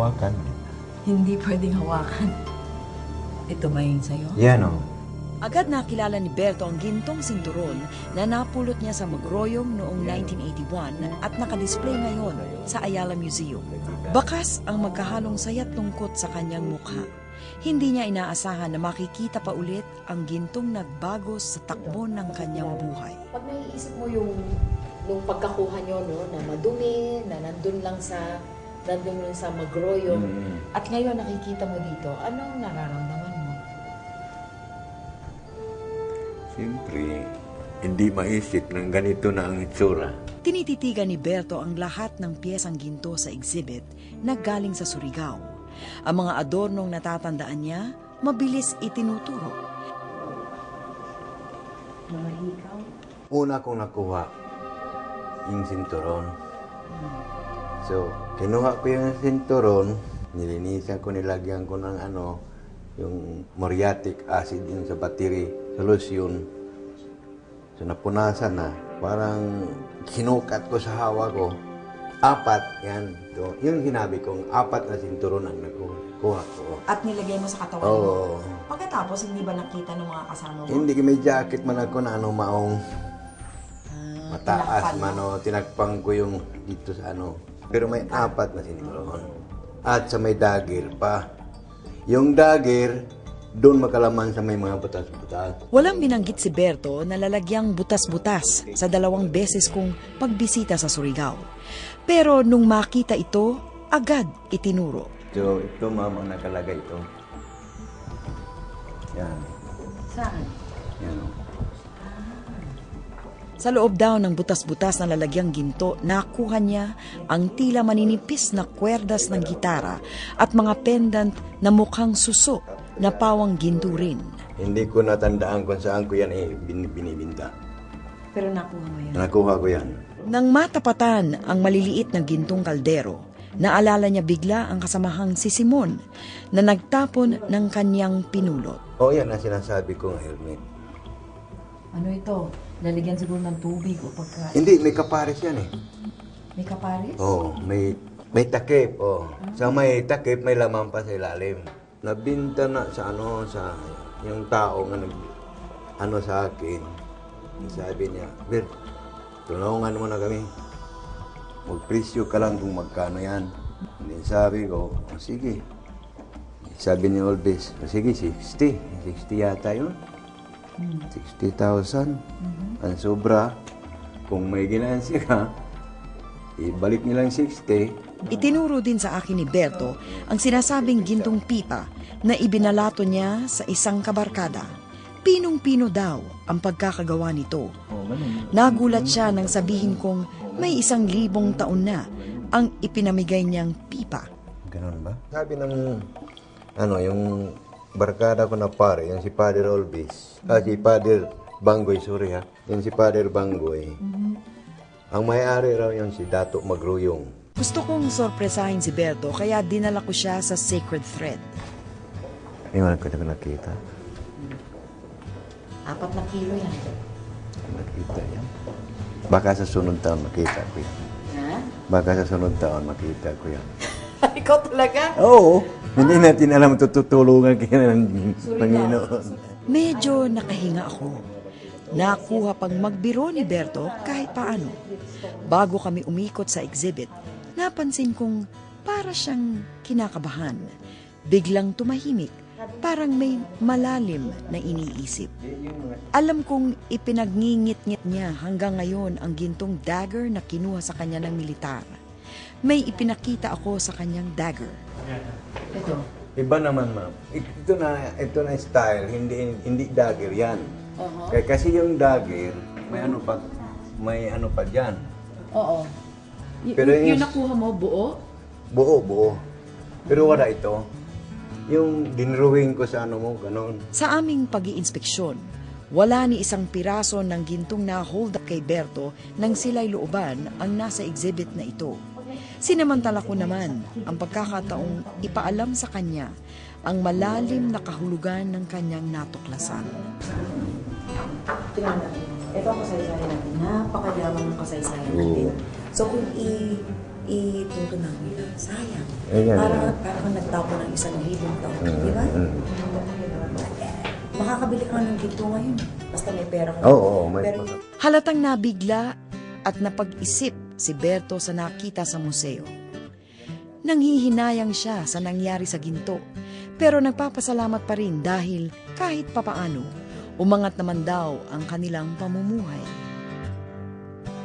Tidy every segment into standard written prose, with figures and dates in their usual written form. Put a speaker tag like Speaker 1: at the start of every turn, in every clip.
Speaker 1: hawakan.
Speaker 2: Hindi pwedeng hawakan. Ito ba yung sa'yo?
Speaker 1: Yan o.
Speaker 3: Agad nakilala ni Berto ang gintong sinturon na napulot niya sa Magroyong noong 1981 at nakadisplay ngayon sa Ayala Museum. Bakas ang magkahalong saya't lungkot sa kanyang mukha. Hindi niya inaasahan na makikita pa ulit ang gintong nagbago sa takbo ng kanyang buhay.
Speaker 2: Pag naiisip mo yung pagkakuha nyo, no, na madumi, na nandun lang sa Magroyong, at ngayon nakikita mo dito, anong nararamdaman mo?
Speaker 1: Siyempre, hindi maisip ng ganito na ang itsura.
Speaker 3: Tinititigan ni Berto ang lahat ng piyesang ginto sa exhibit na galing sa Surigao. Ang mga adornong natatandaan niya, mabilis itinuturo.
Speaker 2: Mga hikaw?
Speaker 1: Una kong nakuha yung sinturon. So, kinuha ko yung sinturon, nilinisan ko, nilagyan ko ng yung muriatic acid yun sa battery solution. So, napunasan na. Parang kinukat ko sa hawa ko. 4, yan. So, yung sinabi kong 4 na sinturon ang nakuha ko.
Speaker 2: At nilagay mo sa katawan
Speaker 1: Oo.
Speaker 2: mo? Pagkatapos, hindi ba nakita ng mga kasama mo?
Speaker 1: Hindi, may jacket man ako na maong mataas man o tinagpang ko yung dito sa Pero may 4 na sinturon. At sa may dagger pa. Yung dagger, doon makalaman sa may mga butas-butas.
Speaker 3: Walang binanggit si Berto na lalagyang butas-butas sa 2 beses kong pagbisita sa Surigao. Pero nung makita ito, agad itinuro.
Speaker 1: So, ito mama nakalagay ito. Yan.
Speaker 2: Saan?
Speaker 1: Yan.
Speaker 3: Sa loob daw ng butas-butas na lalagyang ginto, nakuha niya ang tila maninipis na kwerdas ng gitara at mga pendant na mukhang suso na pawang ginto rin.
Speaker 1: Hindi ko natandaan kung saan ko yan binibinta.
Speaker 2: Pero nakuha mo yan?
Speaker 1: Nakuha ko yan.
Speaker 3: Nang matapatan ang maliliit na gintong kaldero, naalala niya bigla ang kasamahang si Simon na nagtapon ng kanyang pinulot.
Speaker 1: Yan ang sinasabi kong helmet.
Speaker 2: Ano ito? Lalagyan siguro ng tubig o pagka...
Speaker 1: Hindi, may kapares yan eh.
Speaker 2: May kapares?
Speaker 1: May takip. Sa may takip, may laman pa sa ilalim. Nabinta na sa yung tao nga sa akin. Sabi niya, Bert, tulungan mo na kami. Magpresyo ka lang kung magkano yan. Hindi sabi ko, sige. Sabi ni Olbis, sige, 60. 60 yata yun. 60,000. Ang sobra, kung may ginansya ka, ibalik nilang 60.
Speaker 3: Itinuro din sa akin ni Berto ang sinasabing gintong pipa na ibinalato niya sa isang kabarkada. Pinong-pino daw ang pagkakagawa nito. Nagulat siya nang sabihin kong may 1,000 taon na ang ipinamigay niyang pipa.
Speaker 1: Ganun ba? Sabi ng, yung barkada ko na pare, yung si Father Olbis, si Father Bangoy, sorry ha, yung si Father Bangoy. Ang may-ari raw yung si Dato Magroyong.
Speaker 3: Gusto kong sorpresahin si Berto kaya dinala ko siya sa Sacred Thread.
Speaker 1: Iwan ko na nakita.
Speaker 2: 4 na kilo yan.
Speaker 1: Nakita yan. Baka sa sunod taon makita ko yan.
Speaker 2: Ha?
Speaker 1: Baka sa sunod taon makita ko yan.
Speaker 2: Ikaw talaga?
Speaker 1: Oo. Hindi natin alam tutulungan kayo ng Panginoon.
Speaker 3: Medyo nakahinga ako. Nakuha pang magbiro ni Berto kahit paano. Bago kami umikot sa exhibit, napansin kong para siyang kinakabahan. Biglang tumahimik, parang may malalim na iniisip. Alam kong ipinagningit-ngit niya hanggang ngayon ang gintong dagger na kinuha sa kanya ng militar. May ipinakita ako sa kanyang dagger.
Speaker 2: Ito.
Speaker 1: Iba naman, ma'am. Ito na style, hindi dagger yan. Kasi yung dagger, may ano pa diyan.
Speaker 2: Oo.
Speaker 1: Pero
Speaker 2: yung nakuha mo, buo?
Speaker 1: Buo. Pero wala ito. Yung dinrawing ko sa ganon.
Speaker 3: Sa aming pag-iinspeksyon, wala ni isang piraso ng gintong na-hold up kay Berto nang sila'y looban ang nasa exhibit na ito. Sinamantala ko naman ang pagkakataong ipaalam sa kanya ang malalim na kahulugan ng kanyang natuklasan.
Speaker 2: Tingnan natin. Ito ang kasaysayan natin. Napakayaman ng kasaysayan natin. So kung
Speaker 3: itutunaw nila. Sayang.
Speaker 1: Ayan,
Speaker 3: Parang nagtapo ng 1,000 taon. Di ba? Makakabili ka ng ginto ngayon. Basta may pera ka.
Speaker 1: Oo, may
Speaker 3: Pero halatang nabigla at napag-isip si Berto sa nakita sa museo. Nanghihinayang siya sa nangyari sa ginto, pero nagpapasalamat pa rin dahil kahit papaano, umangat naman daw ang kanilang pamumuhay.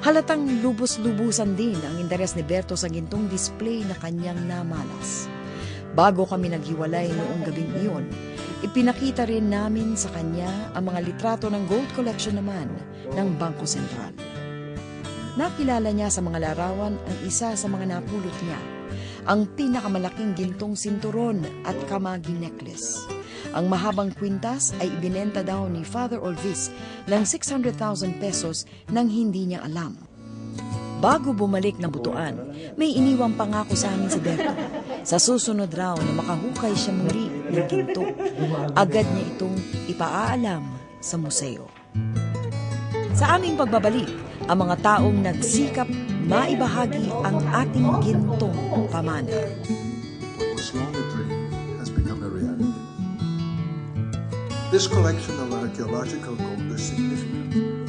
Speaker 3: Halatang lubos-lubusan din ang interes ni Berto sa gintong display na kanyang namalas. Bago kami naghiwalay noong gabing iyon, ipinakita rin namin sa kanya ang mga litrato ng gold collection naman ng Bangko Sentral. Nakilala niya sa mga larawan ang isa sa mga napulot niya, ang pinakamalaking gintong sinturon at kamagi necklace. Ang mahabang kwintas ay ibinenta daw ni Father Olvis ng 600,000 pesos nang hindi niya alam. Bago bumalik na Butuan, may iniwang pangako sa amin si Berto. Sa susunod raw na makahukay siya muli ng ginto, agad niya itong ipaaalam sa museo. Sa aming pagbabalik, ang mga taong nagsikap maibahagi ang ating gintong pamana.
Speaker 4: What was long a dream has become a reality. This collection of archaeological gold is significant.